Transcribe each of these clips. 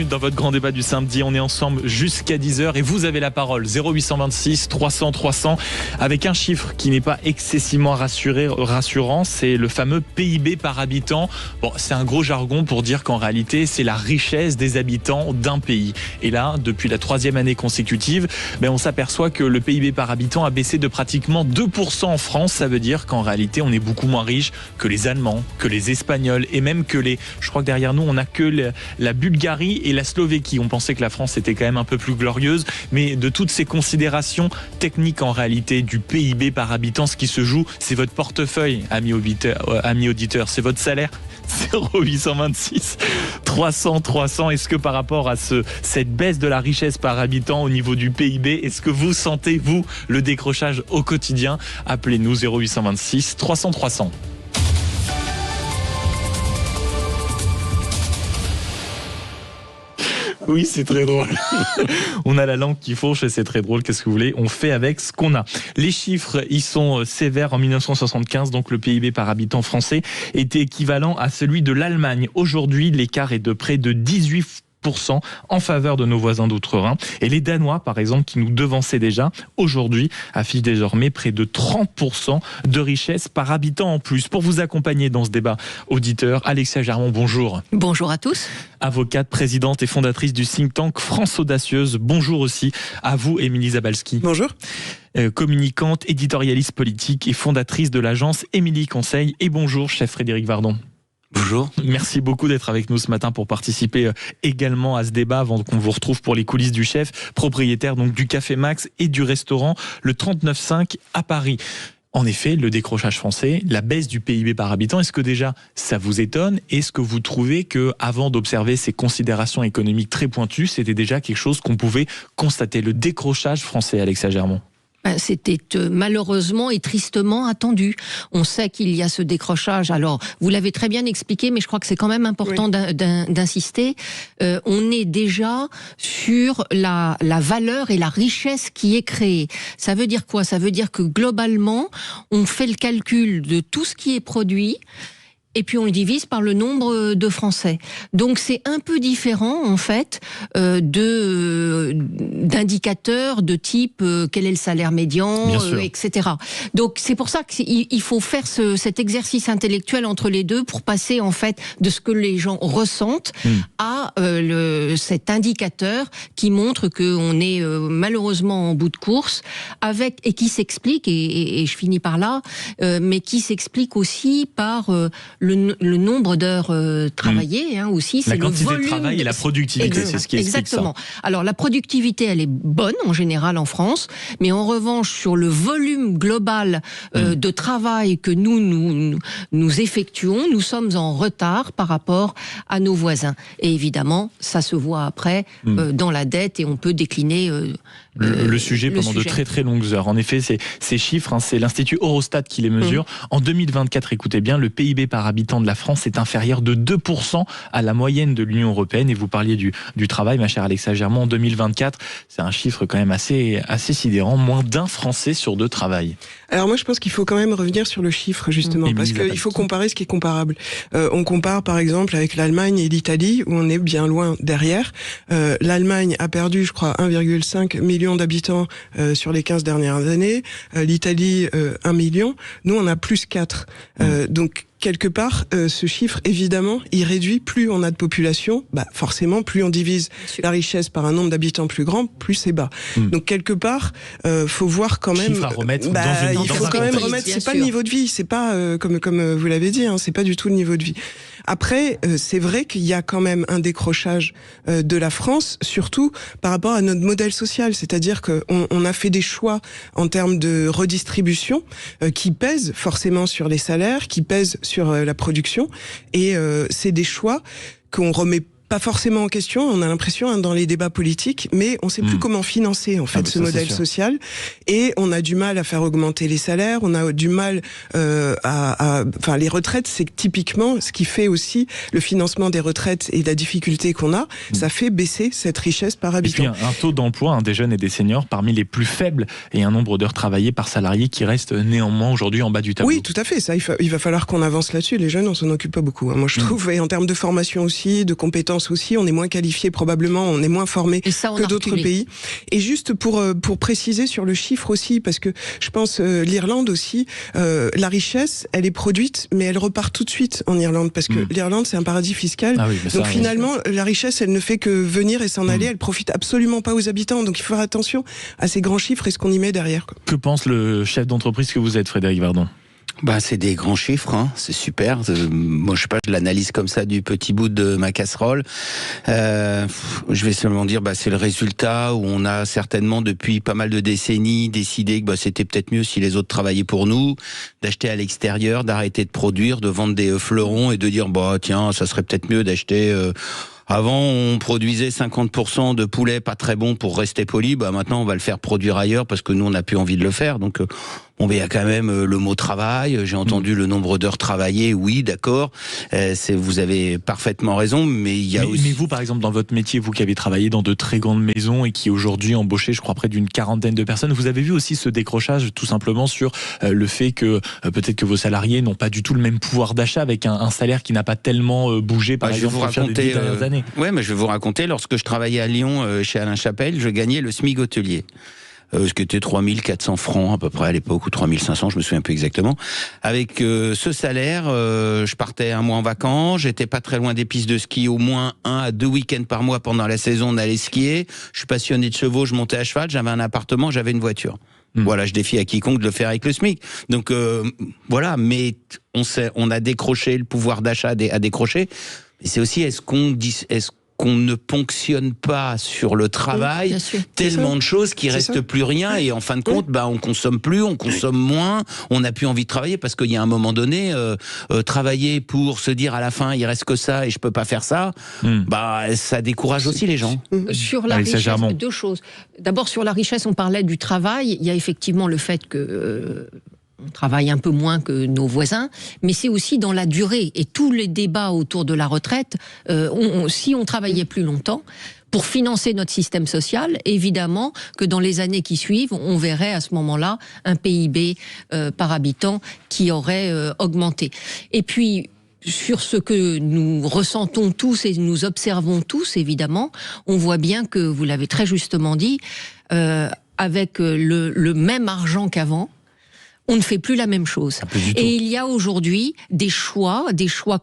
Dans votre grand débat du samedi, on est ensemble jusqu'à 10h et vous avez la parole. 0826 300 300 avec un chiffre qui n'est pas excessivement rassurant, c'est le fameux PIB par habitant. Bon, c'est un gros jargon pour dire qu'en réalité, c'est la richesse des habitants d'un pays. Et là, depuis la 3e année consécutive, on s'aperçoit que le PIB par habitant a baissé de pratiquement 2% en France. Ça veut dire qu'en réalité, on est beaucoup moins riche que les Allemands, que les Espagnols et même que je crois que derrière nous, on n'a que la Bulgarie et la Slovéquie. On pensait que la France était quand même un peu plus glorieuse, mais de toutes ces considérations techniques en réalité du PIB par habitant, ce qui se joue, c'est votre portefeuille, amis auditeurs, c'est votre salaire. 0826 300 300. Est-ce que par rapport à cette baisse de la richesse par habitant au niveau du PIB, est-ce que vous sentez, vous, le décrochage au quotidien? Appelez-nous 0826 300 300. Oui, c'est très drôle. On a la langue qui fourche et c'est très drôle. Qu'est-ce que vous voulez? On fait avec ce qu'on a. Les chiffres, ils sont sévères. En 1975, donc le PIB par habitant français était équivalent à celui de l'Allemagne. Aujourd'hui, l'écart est de près de 18% en faveur de nos voisins d'outre-Rhin. Et les Danois, par exemple, qui nous devançaient déjà, aujourd'hui, affichent désormais près de 30% de richesse par habitant en plus. Pour vous accompagner dans ce débat auditeur, Alexia Germont, bonjour. Bonjour à tous. Avocate, présidente et fondatrice du think tank France Audacieuse. Bonjour aussi à vous, Émilie Zabalski. Bonjour. Communicante, éditorialiste politique et fondatrice de l'agence Émilie Conseil. Et bonjour, chef Frédéric Vardon. Bonjour. Merci beaucoup d'être avec nous ce matin pour participer également à ce débat avant qu'on vous retrouve pour les coulisses du chef, propriétaire donc du Café Max et du restaurant le 39.5 à Paris. En effet, le décrochage français, la baisse du PIB par habitant, est-ce que déjà ça vous étonne? Est-ce que vous trouvez que, avant d'observer ces considérations économiques très pointues, c'était déjà quelque chose qu'on pouvait constater, le décrochage français, Alexia Germont? C'était malheureusement et tristement attendu. On sait qu'il y a ce décrochage. Alors, vous l'avez très bien expliqué, mais je crois que c'est quand même important d'insister. On est déjà sur la valeur et la richesse qui est créée. Ça veut dire quoi? Ça veut dire que globalement, on fait le calcul de tout ce qui est produit, et puis on le divise par le nombre de Français. Donc c'est un peu différent en fait d'indicateurs de type quel est le salaire médian, etc. Donc c'est pour ça qu'il faut faire cet exercice intellectuel entre les deux pour passer en fait de ce que les gens ressentent à cet indicateur qui montre qu'on est malheureusement en bout de course et qui s'explique, et je finis par là, mais qui s'explique aussi par le nombre d'heures travaillées aussi, c'est la quantité le volume de travail et la productivité, c'est ce qui explique exactement. Ça. Alors la productivité, elle est bonne en général en France, mais en revanche sur le volume global de travail que nous effectuons, nous sommes en retard par rapport à nos voisins. Et évidemment, ça se voit après dans la dette et on peut décliner le sujet pendant de très très longues heures. En effet, ces chiffres, c'est l'Institut Eurostat qui les mesure. En 2024, écoutez bien, le PIB par habitant de la France est inférieur de 2% à la moyenne de l'Union européenne. Et vous parliez du travail, ma chère Alexia Germont, en 2024, c'est un chiffre quand même assez sidérant. Moins d'un Français sur deux travaille. Alors moi, je pense qu'il faut quand même revenir sur le chiffre, justement, parce qu'il faut comparer ce qui est comparable. On compare, par exemple, avec l'Allemagne et l'Italie, où on est bien loin derrière. L'Allemagne a perdu, je crois, 1,5 million d'habitants sur les 15 dernières années. L'Italie, 1 million. Nous, on a plus 4. Donc, quelque part, ce chiffre, évidemment, il réduit. Plus on a de population, forcément, plus on divise la richesse par un nombre d'habitants plus grand, plus c'est bas. Donc, quelque part, faut voir quand même... Chiffre à remettre il faut quand même remettre, c'est pas le niveau de vie, c'est pas, comme vous l'avez dit, c'est pas du tout le niveau de vie. Après, c'est vrai qu'il y a quand même un décrochage de la France, surtout par rapport à notre modèle social. C'est-à-dire qu'on a fait des choix en termes de redistribution qui pèsent forcément sur les salaires, qui pèsent sur la production. Et c'est des choix qu'on remet pas forcément en question, on a l'impression dans les débats politiques, mais on sait plus comment financer en fait ce modèle social, et on a du mal à faire augmenter les salaires, on a du mal enfin les retraites, c'est typiquement ce qui fait aussi le financement des retraites et la difficulté qu'on a, ça fait baisser cette richesse par habitant. Et puis un taux d'emploi des jeunes et des seniors parmi les plus faibles et un nombre d'heures travaillées par salarié qui reste néanmoins aujourd'hui en bas du tableau. Oui, tout à fait, ça il va falloir qu'on avance là-dessus. Les jeunes, on s'en occupe pas beaucoup, moi je trouve, et en termes de formation aussi, de compétences pense aussi, on est moins qualifié probablement, on est moins formé que d'autres pays. Et juste pour préciser sur le chiffre aussi, parce que je pense l'Irlande aussi, la richesse, elle est produite, mais elle repart tout de suite en Irlande, parce que l'Irlande, c'est un paradis fiscal. Ah oui, donc finalement, la richesse, elle ne fait que venir et s'en aller, elle profite absolument pas aux habitants. Donc il faut faire attention à ces grands chiffres et ce qu'on y met derrière. Que pense le chef d'entreprise que vous êtes, Frédéric Vardon ? C'est des grands chiffres, hein. C'est super. Moi, je sais pas, je l'analyse comme ça du petit bout de ma casserole. Je vais seulement dire, c'est le résultat où on a certainement depuis pas mal de décennies décidé que c'était peut-être mieux si les autres travaillaient pour nous, d'acheter à l'extérieur, d'arrêter de produire, de vendre des fleurons et de dire tiens, ça serait peut-être mieux d'acheter. Avant, on produisait 50% de poulet pas très bon pour rester poli. Maintenant, on va le faire produire ailleurs parce que nous, on n'a plus envie de le faire. Donc, il y a quand même le mot travail. J'ai entendu le nombre d'heures travaillées. Oui, d'accord. Vous avez parfaitement raison, mais il y a aussi... Mais vous, par exemple, dans votre métier, vous qui avez travaillé dans de très grandes maisons et qui aujourd'hui embauchez, je crois, près d'une 40aine de personnes, vous avez vu aussi ce décrochage tout simplement sur le fait que peut-être que vos salariés n'ont pas du tout le même pouvoir d'achat avec un salaire qui n'a pas tellement bougé, par exemple, au fil des 10 dernières années. Ouais, mais je vais vous raconter, lorsque je travaillais à Lyon, chez Alain Chapelle, je gagnais le SMIC hôtelier. Ce qui était 3400 francs à peu près à l'époque, ou 3500, je me souviens plus exactement. Avec ce salaire, je partais un mois en vacances, j'étais pas très loin des pistes de ski, au moins 1 à 2 week-ends par mois pendant la saison, on allait skier. Je suis passionné de chevaux, je montais à cheval, j'avais un appartement, j'avais une voiture. Voilà, je défie à quiconque de le faire avec le SMIC. Donc voilà, mais on a décroché, le pouvoir d'achat a décroché. Mais c'est aussi, est-ce qu'on ne ponctionne pas sur le travail tellement de choses qu'il reste plus rien et en fin de compte, on consomme plus, on consomme moins, on n'a plus envie de travailler parce qu'il y a un moment donné, travailler pour se dire à la fin il reste que ça et je peux pas faire ça, ça décourage aussi les gens. Sur la richesse, deux choses. D'abord sur la richesse, on parlait du travail. Il y a effectivement le fait que on travaille un peu moins que nos voisins, mais c'est aussi dans la durée. Et tous les débats autour de la retraite, si on travaillait plus longtemps, pour financer notre système social, évidemment que dans les années qui suivent, on verrait à ce moment-là un PIB par habitant qui aurait augmenté. Et puis, sur ce que nous ressentons tous et nous observons tous, évidemment, on voit bien que, vous l'avez très justement dit, avec le même argent qu'avant, on ne fait plus la même chose. Et il y a aujourd'hui des choix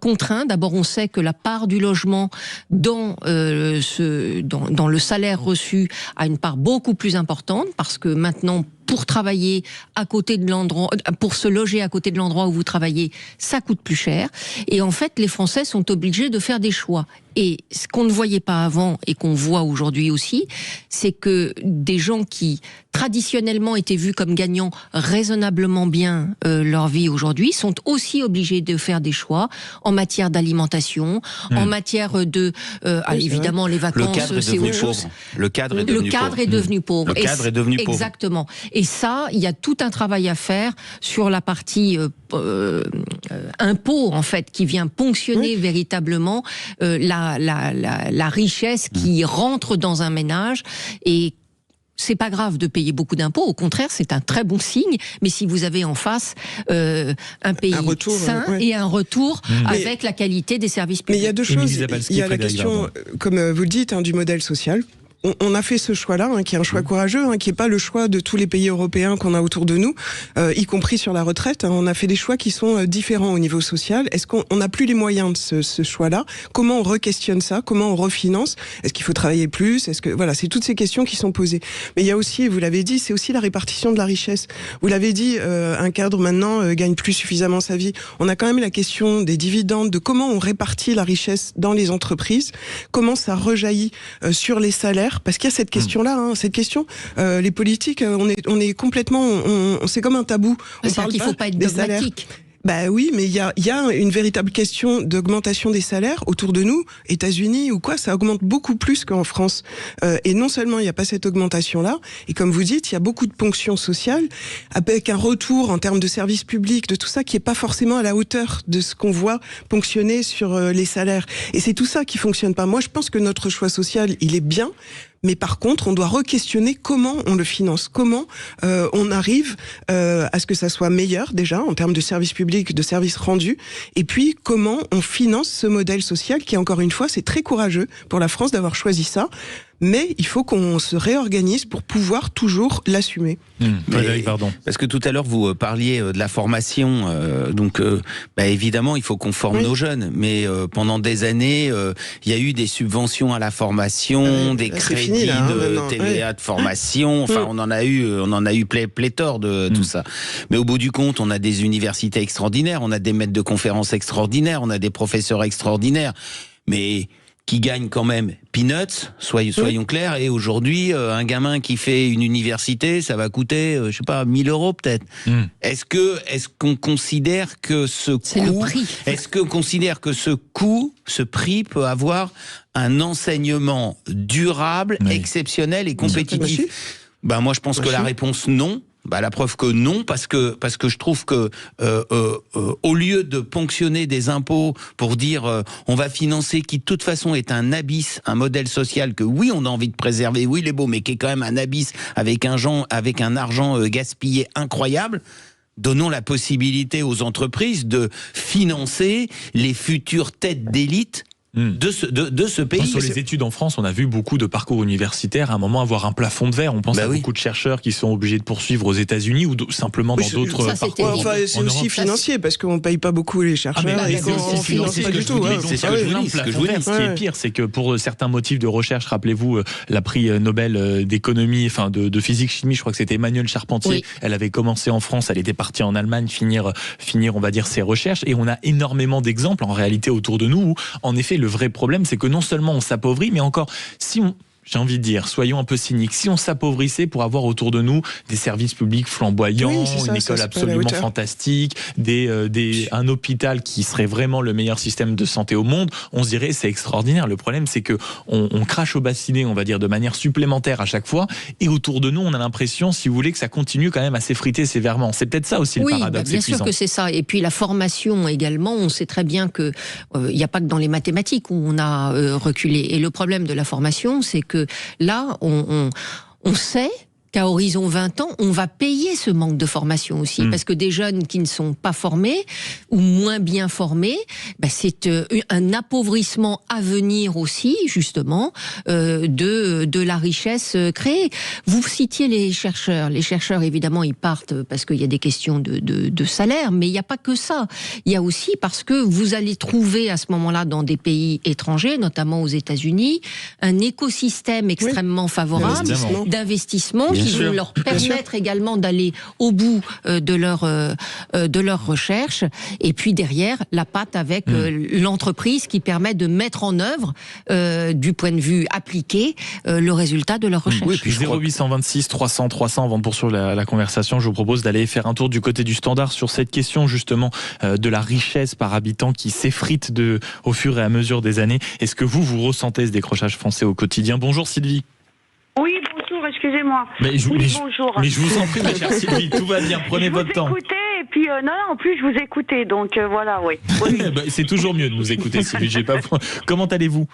contraints. D'abord, on sait que la part du logement dans le salaire reçu a une part beaucoup plus importante, parce que maintenant, pour travailler à côté de l'endroit, pour se loger à côté de l'endroit où vous travaillez, ça coûte plus cher. Et en fait, les Français sont obligés de faire des choix. Et ce qu'on ne voyait pas avant et qu'on voit aujourd'hui aussi, c'est que des gens qui traditionnellement étaient vus comme gagnant raisonnablement bien leur vie aujourd'hui sont aussi obligés de faire des choix en matière d'alimentation, en matière de évidemment les vacances, c'est autre chose. Le cadre est devenu pauvre. Le cadre est devenu pauvre. Exactement. Et ça, il y a tout un travail à faire sur la partie impôt en fait, qui vient ponctionner véritablement la richesse qui rentre dans un ménage. Et c'est pas grave de payer beaucoup d'impôts, au contraire, c'est un très bon signe, mais si vous avez en face un pays sain et un retour avec la qualité des services publics. Mais il y a deux choses. Il y a la question, comme vous le dites, du modèle social. On a fait ce choix-là, qui est un choix courageux, qui n'est pas le choix de tous les pays européens qu'on a autour de nous, y compris sur la retraite. On a fait des choix qui sont différents au niveau social. Est-ce qu'on n'a plus les moyens de ce choix-là? Comment on re-questionne ça? Comment on refinance? Est-ce qu'il faut travailler plus? Voilà, c'est toutes ces questions qui sont posées. Mais il y a aussi, vous l'avez dit, c'est aussi la répartition de la richesse. Vous l'avez dit, un cadre maintenant gagne plus suffisamment sa vie. On a quand même la question des dividendes, de comment on répartit la richesse dans les entreprises, comment ça rejaillit sur les salaires. Parce qu'il y a cette question-là, cette question, les politiques, on est complètement, c'est comme un tabou. C'est-à-dire qu'il ne faut pas être dogmatique. Oui, mais il y a une véritable question d'augmentation des salaires autour de nous, États-Unis ou quoi, ça augmente beaucoup plus qu'en France. Et non seulement il n'y a pas cette augmentation-là, et comme vous dites, il y a beaucoup de ponctions sociales, avec un retour en termes de services publics, de tout ça qui est pas forcément à la hauteur de ce qu'on voit ponctionner sur les salaires. Et c'est tout ça qui fonctionne pas. Moi, je pense que notre choix social, il est bien, mais par contre, on doit re-questionner comment on le finance, comment on arrive à ce que ça soit meilleur déjà en termes de services publics, de services rendus, et puis comment on finance ce modèle social qui, encore une fois, c'est très courageux pour la France d'avoir choisi ça. Mais il faut qu'on se réorganise pour pouvoir toujours l'assumer. Parce que tout à l'heure, vous parliez de la formation. Évidemment, il faut qu'on forme nos jeunes. Mais pendant des années, il y a eu des subventions à la formation, des crédits de TVA de formation. Enfin, on en a eu pléthore de tout ça. Mais au bout du compte, on a des universités extraordinaires, on a des maîtres de conférences extraordinaires, on a des professeurs extraordinaires. Mais qui gagnent quand même peanuts, soyons clairs. Et aujourd'hui, un gamin qui fait une université, ça va coûter, 1 000 euros peut-être. Est-ce qu'on considère que ce prix peut avoir un enseignement durable, exceptionnel et compétitif? Moi, je pense que la réponse non. La preuve que non, parce que je trouve que au lieu de ponctionner des impôts pour dire on va financer qui de toute façon est un abysse, un modèle social que oui on a envie de préserver, oui il est beau, mais qui est quand même un abysse avec un argent gaspillé incroyable. Donnons la possibilité aux entreprises de financer les futures têtes d'élite de ce pays. Sur les études en France, on a vu beaucoup de parcours universitaires à un moment avoir un plafond de verre. On pense à beaucoup de chercheurs qui sont obligés de poursuivre aux États-Unis ou simplement dans d'autres parcours. C'est aussi financier parce qu'on ne paye pas beaucoup les chercheurs et qu'on ne finance pas du tout. C'est ce que je vous dis. Ce qui est pire, c'est que pour certains motifs de recherche, rappelez-vous la prix Nobel d'économie, enfin de physique-chimie, je crois que c'était Emmanuelle Charpentier. Oui. Elle avait commencé en France, elle était partie en Allemagne finir, on va dire, ses recherches. Et on a énormément d'exemples en réalité autour de nous où, en effet, le vrai problème, c'est que non seulement on s'appauvrit, mais encore, j'ai envie de dire, soyons un peu cyniques, si on s'appauvrissait pour avoir autour de nous des services publics flamboyants, une école absolument fantastique, un hôpital qui serait vraiment le meilleur système de santé au monde, on se dirait c'est extraordinaire. Le problème, c'est que on crache au bassinet, on va dire, de manière supplémentaire à chaque fois, et autour de nous, on a l'impression, si vous voulez, que ça continue quand même à s'effriter sévèrement. C'est peut-être ça aussi le paradoxe. Bien sûr que c'est ça. Et puis la formation également, on sait très bien que il n'y a pas que dans les mathématiques où on a reculé. Et le problème de la formation, c'est que là, on sait qu'à horizon 20 ans, on va payer ce manque de formation aussi. Parce que des jeunes qui ne sont pas formés ou moins bien formés, c'est un appauvrissement à venir aussi, justement, de la richesse créée. Vous citiez les chercheurs. Les chercheurs, évidemment, ils partent parce qu'il y a des questions de salaire, mais il n'y a pas que ça. Il y a aussi parce que vous allez trouver à ce moment-là, dans des pays étrangers, notamment aux États-Unis, un écosystème extrêmement favorable d'investissement qui vont leur permettre également d'aller au bout de leur recherche. Et puis derrière, la patte avec l'entreprise qui permet de mettre en œuvre, du point de vue appliqué, le résultat de leur recherche. Oui, puis 0826 300 300, avant de poursuivre la conversation, je vous propose d'aller faire un tour du côté du Standard sur cette question justement de la richesse par habitant qui s'effrite au fur et à mesure des années. Est-ce que vous ressentez ce décrochage français au quotidien? Bonjour Sylvie. Oui, bonjour, excusez-moi. Bonjour. Mais je vous en prie, ma chère Sylvie, tout va bien, prenez votre temps. Je vous écoutais, et puis en plus je vous écoutais, donc voilà, oui. C'est toujours mieux de nous écouter, Sylvie. Comment allez-vous?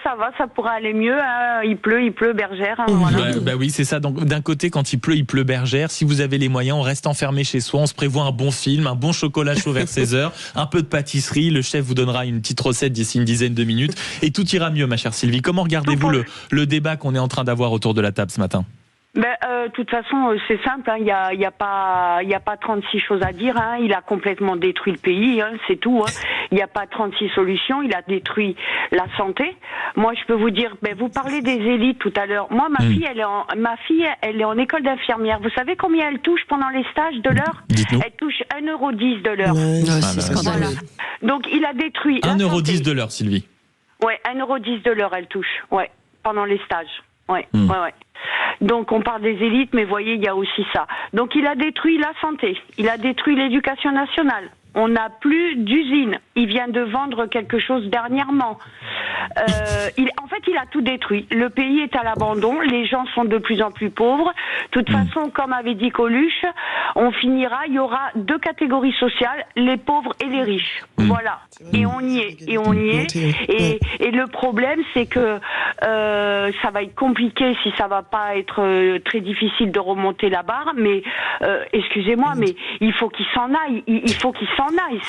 Ça va, ça pourrait aller mieux. Hein. Il pleut, bergère. Hein, voilà. Oui, c'est ça. Donc, d'un côté, quand il pleut, bergère. Si vous avez les moyens, on reste enfermé chez soi. On se prévoit un bon film, un bon chocolat chaud vers 16h, un peu de pâtisserie. Le chef vous donnera une petite recette d'ici une dizaine de minutes. Et tout ira mieux, ma chère Sylvie. Comment regardez-vous le débat qu'on est en train d'avoir autour de la table ce matin? De toute façon, c'est simple. Il y a pas 36 choses à dire. Hein. Il a complètement détruit le pays. Hein, c'est tout. Hein. Il n'y a pas 36 solutions. Il a détruit la santé. Moi, je peux vous dire. Vous parlez des élites tout à l'heure. Moi, ma fille, elle est en école d'infirmière. Vous savez combien elle touche pendant les stages de l'heure? Elle touche 1,10 € de l'heure. C'est scandaleux. Donc, il a détruit. 1,10 € de l'heure, Sylvie. Ouais, 1,10 € de l'heure, elle touche. Ouais, pendant les stages. Ouais. Donc on parle des élites, mais voyez, il y a aussi ça. Donc il a détruit la santé, il a détruit l'éducation nationale. On n'a plus d'usine. Il vient de vendre quelque chose dernièrement. En fait, il a tout détruit. Le pays est à l'abandon. Les gens sont de plus en plus pauvres. De toute façon, comme avait dit Coluche, il y aura deux catégories sociales, les pauvres et les riches. Voilà. Et on y est. Et le problème, c'est que ça va être compliqué si ça va pas être très difficile de remonter la barre. Mais excusez-moi, mais il faut qu'il s'en aille. Il faut qu'il s'en aille.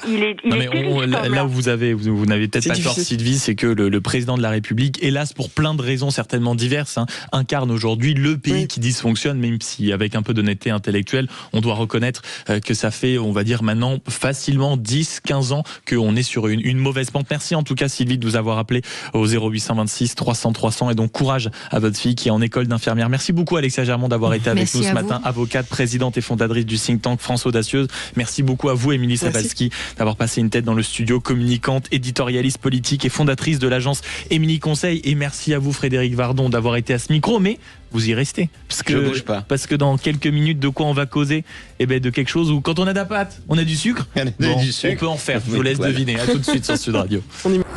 Il est terrible, là où vous n'avez peut-être pas tort, Sylvie, c'est que le président de la République, hélas pour plein de raisons certainement diverses, incarne aujourd'hui le pays qui dysfonctionne, même si avec un peu d'honnêteté intellectuelle, on doit reconnaître que ça fait, on va dire maintenant, facilement 10-15 ans qu'on est sur une mauvaise pente. Merci en tout cas, Sylvie, de nous avoir appelé au 0826 300 300, et donc courage à votre fille qui est en école d'infirmière. Merci beaucoup, Alexia Germont, d'avoir été avec nous ce matin, avocate, présidente et fondatrice du think tank France Audacieuse. Merci beaucoup à vous, Émilie Sabalski, d'avoir passé une tête dans le studio, communicante, éditorialiste politique et fondatrice de l'agence Émilie Conseil. Et merci à vous, Frédéric Vardon, d'avoir été à ce micro, mais vous y restez. Je bouge pas. Parce que dans quelques minutes, de quoi on va causer? De quelque chose où quand on a de la pâte, on a du sucre. On peut en faire. Je vous laisse deviner. À tout de suite sur Sud Radio.